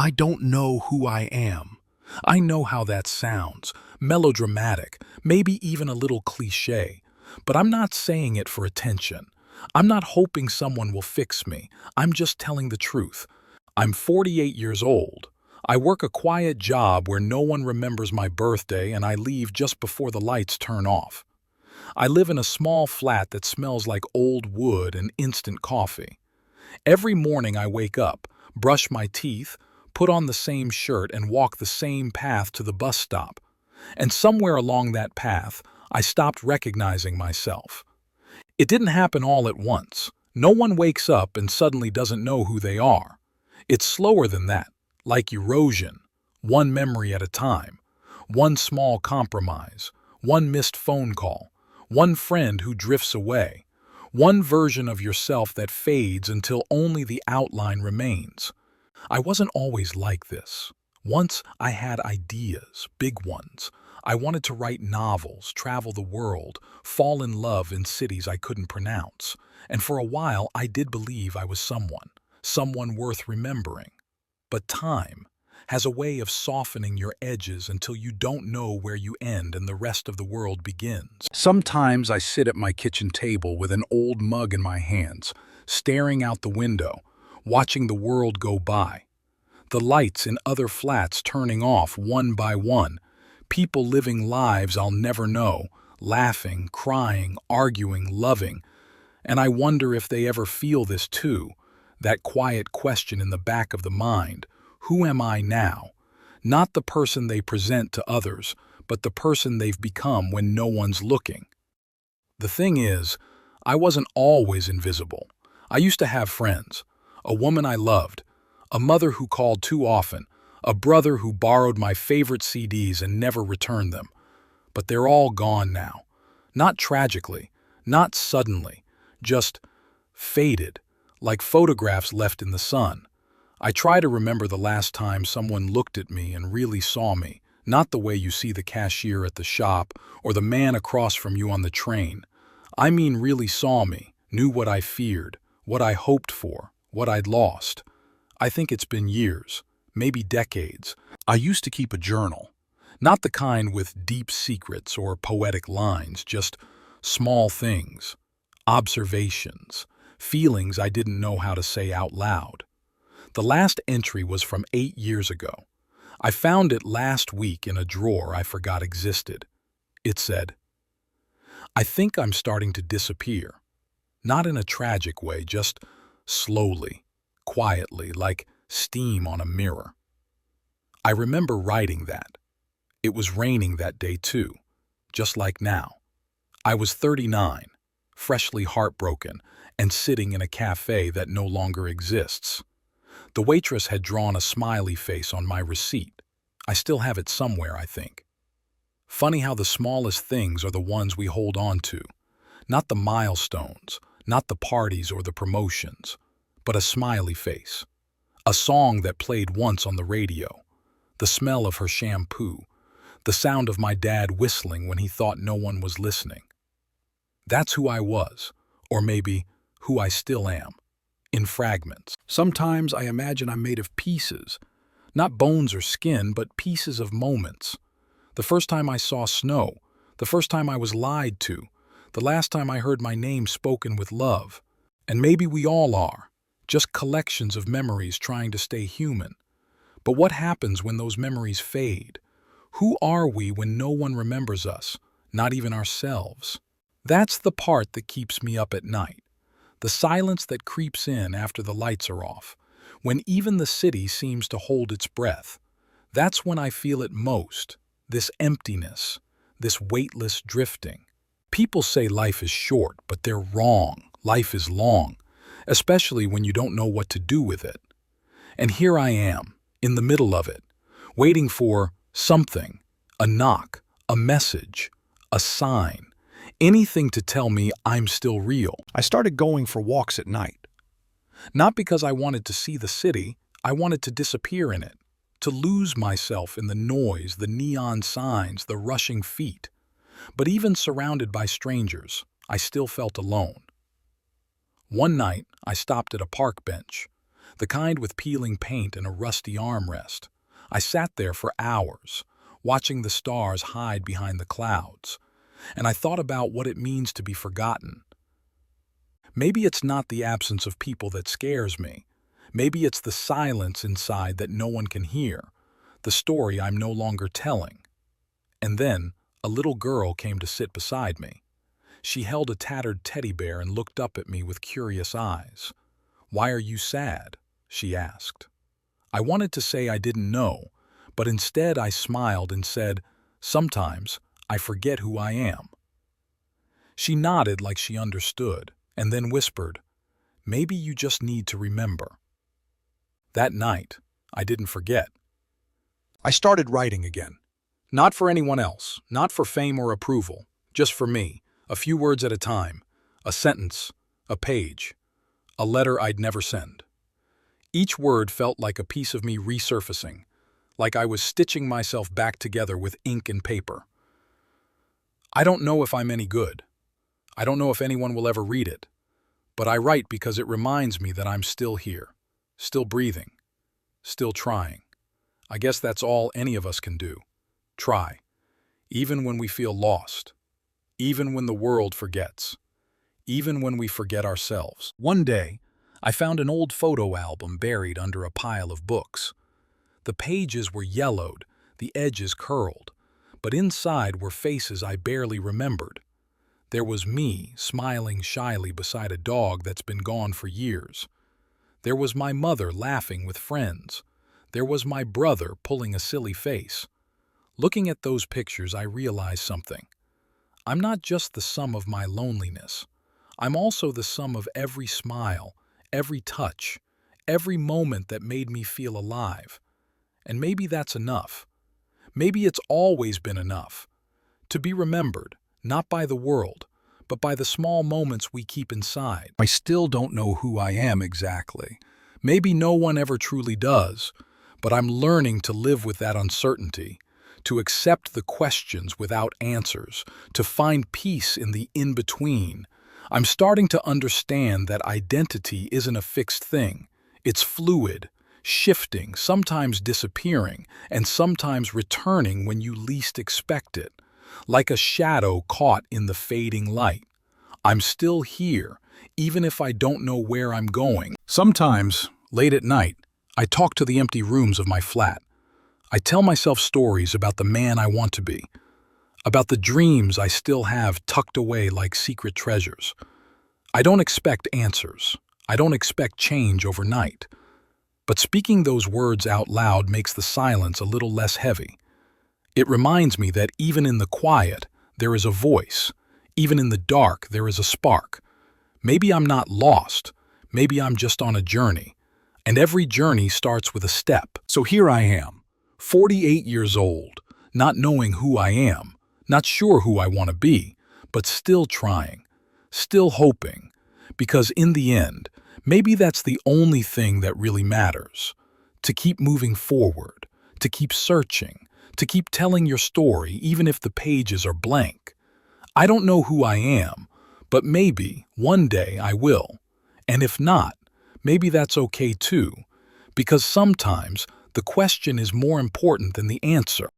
I don't know who I am. I know how that sounds, melodramatic, maybe even a little cliché, but I'm not saying it for attention. I'm not hoping someone will fix me. I'm just telling the truth. I'm 48 years old. I work a quiet job where no one remembers my birthday and I leave just before the lights turn off. I live in a small flat that smells like old wood and instant coffee. Every morning I wake up, brush my teeth, put on the same shirt and walk the same path to the bus stop. And somewhere along that path, I stopped recognizing myself. It didn't happen all at once. No one wakes up and suddenly doesn't know who they are. It's slower than that, like erosion, one memory at a time, one small compromise, one missed phone call, one friend who drifts away, one version of yourself that fades until only the outline remains. I wasn't always like this. Once I had ideas, big ones. I wanted to write novels, travel the world, fall in love in cities I couldn't pronounce. And for a while, I did believe I was someone worth remembering. But time has a way of softening your edges until you don't know where you end and the rest of the world begins. Sometimes I sit at my kitchen table with an old mug in my hands, staring out the window, watching the world go by. The lights in other flats turning off one by one, people living lives I'll never know, laughing, crying, arguing, loving. And I wonder if they ever feel this too, that quiet question in the back of the mind. Who am I now? Not the person they present to others, but the person they've become when no one's looking. The thing is, I wasn't always invisible. I used to have friends, a woman I loved, a mother who called too often, a brother who borrowed my favorite CDs and never returned them. But they're all gone now. Not tragically, not suddenly, just faded, like photographs left in the sun. I try to remember the last time someone looked at me and really saw me, not the way you see the cashier at the shop or the man across from you on the train. I mean really saw me, knew what I feared, what I hoped for, what I'd lost. I think it's been years, maybe decades. I used to keep a journal, not the kind with deep secrets or poetic lines, just small things, observations, feelings I didn't know how to say out loud. The last entry was from 8 years ago. I found it last week in a drawer I forgot existed. It said, "I think I'm starting to disappear. Not in a tragic way, just slowly, quietly, like steam on a mirror." I remember writing that. It was raining that day too, just like now. I was 39, freshly heartbroken, and sitting in a cafe that no longer exists. The waitress had drawn a smiley face on my receipt. I still have it somewhere, I think. Funny how the smallest things are the ones we hold on to. Not the milestones, not the parties or the promotions, but a smiley face. A song that played once on the radio. The smell of her shampoo. The sound of my dad whistling when he thought no one was listening. That's who I was, or maybe who I still am. In fragments. Sometimes I imagine I'm made of pieces, not bones or skin, but pieces of moments. The first time I saw snow, the first time I was lied to, the last time I heard my name spoken with love. And maybe we all are, just collections of memories trying to stay human. But what happens when those memories fade? Who are we when no one remembers us, not even ourselves? That's the part that keeps me up at night. The silence that creeps in after the lights are off, when even the city seems to hold its breath. That's when I feel it most, this emptiness, this weightless drifting. People say life is short, but they're wrong. Life is long, especially when you don't know what to do with it. And here I am, in the middle of it, waiting for something, a knock, a message, a sign. Anything to tell me I'm still real. I started going for walks at night. Not because I wanted to see the city, I wanted to disappear in it, to lose myself in the noise, the neon signs, the rushing feet. But even surrounded by strangers, I still felt alone. One night, I stopped at a park bench. the kind with peeling paint and a rusty armrest. I sat there for hours, watching the stars hide behind the clouds, and I thought about what it means to be forgotten. Maybe it's not the absence of people that scares me. Maybe it's the silence inside that no one can hear, the story I'm no longer telling. And then, a little girl came to sit beside me. She held a tattered teddy bear and looked up at me with curious eyes. "Why are you sad?" she asked. I wanted to say I didn't know, but instead I smiled and said, "Sometimes I forget who I am." She nodded like she understood, and then whispered, "Maybe you just need to remember." That night, I didn't forget. I started writing again. Not for anyone else, not for fame or approval, just for me, a few words at a time, a sentence, a page, a letter I'd never send. Each word felt like a piece of me resurfacing, like I was stitching myself back together with ink and paper. I don't know if I'm any good. I don't know if anyone will ever read it, but I write because it reminds me that I'm still here, still breathing, still trying. I guess that's all any of us can do. Try, even when we feel lost, even when the world forgets, even when we forget ourselves. One day, I found an old photo album buried under a pile of books. The pages were yellowed, the edges curled, but inside were faces I barely remembered. There was me, smiling shyly beside a dog that's been gone for years. There was my mother laughing with friends. There was my brother pulling a silly face. Looking at those pictures, I realized something. I'm not just the sum of my loneliness. I'm also the sum of every smile, every touch, every moment that made me feel alive. And maybe that's enough. Maybe it's always been enough. To be remembered, not by the world, but by the small moments we keep inside. I still don't know who I am exactly. Maybe no one ever truly does, but I'm learning to live with that uncertainty, to accept the questions without answers, to find peace in the in-between. I'm starting to understand that identity isn't a fixed thing. It's fluid, shifting, sometimes disappearing, and sometimes returning when you least expect it, like a shadow caught in the fading light. I'm still here, even if I don't know where I'm going. Sometimes, late at night, I talk to the empty rooms of my flat. I tell myself stories about the man I want to be, about the dreams I still have tucked away like secret treasures. I don't expect answers. I don't expect change overnight. But speaking those words out loud makes the silence a little less heavy. It reminds me that even in the quiet, there is a voice. Even in the dark, there is a spark. Maybe I'm not lost. Maybe I'm just on a journey. And every journey starts with a step. So here I am, 48 years old, not knowing who I am, not sure who I want to be, but still trying, still hoping, because in the end, maybe that's the only thing that really matters. To keep moving forward, to keep searching, to keep telling your story even if the pages are blank. I don't know who I am, but maybe one day I will. And if not, maybe that's okay too, because sometimes the question is more important than the answer.